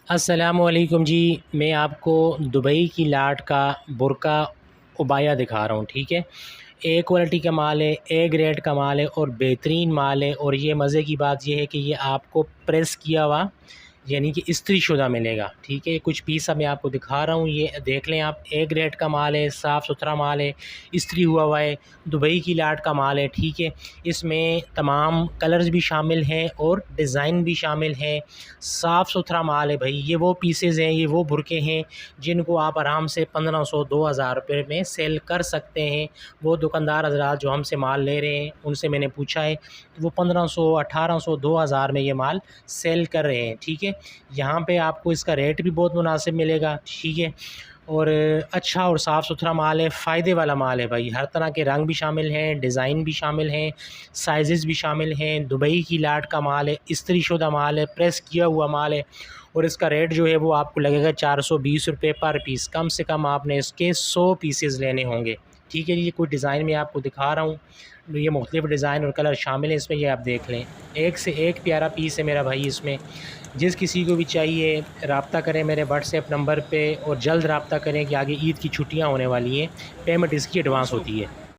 अस्सलामुअलैकुम जी। मैं आपको दुबई की लाट का बुर्का उबाया दिखा रहा हूँ, ठीक है। ए क्वालिटी का माल है, ए ग्रेड का माल है और बेहतरीन माल है। और ये मज़े की बात ये है कि ये आपको प्रेस किया हुआ यानी कि इस्त्री शुदा मिलेगा, ठीक है। कुछ पीस अब मैं आपको दिखा रहा हूँ, ये देख लें आप। ए ग्रेड का माल है, साफ़ सुथरा माल है, इस्त्री हुआ हुआ है, दुबई की लाट का माल है, ठीक है। इसमें तमाम कलर्स भी शामिल हैं और डिज़ाइन भी शामिल हैं। साफ़ सुथरा माल है भाई। ये वो पीसेस हैं, ये वो बुरके हैं जिनको आप आराम से 1500-2000 रुपये में सेल कर सकते हैं। वो दुकानदार हज़रात जो हमसे माल ले रहे हैं उनसे मैंने पूछा है, तो वो 1500, 1800, 2000 में ये माल सेल कर रहे हैं, ठीक है। यहाँ पे आपको इसका रेट भी बहुत मुनासिब मिलेगा, ठीक है। और अच्छा और साफ़ सुथरा माल है, फ़ायदे वाला माल है भाई। हर तरह के रंग भी शामिल हैं, डिज़ाइन भी शामिल हैं, साइज़ेस भी शामिल हैं। दुबई की लाट का माल है, इस्त्री शुदा माल है, प्रेस किया हुआ माल है। और इसका रेट जो है वो आपको लगेगा 420 रुपये पर पीस। कम से कम आपने इसके 100 पीसेस लेने होंगे, ठीक है। ये कुछ डिज़ाइन मैं आपको दिखा रहा हूँ, ये मुख्तलिफ़ डिज़ाइन और कलर शामिल हैं इसमें, ये आप देख लें। एक से एक प्यारा पीस है मेरा भाई इसमें। जिस किसी को भी चाहिए रब्ता करें मेरे व्हाट्सएप नंबर पे और जल्द रब्ता करें कि आगे ईद की छुट्टियां होने वाली हैं। पेमेंट इसकी एडवांस होती है।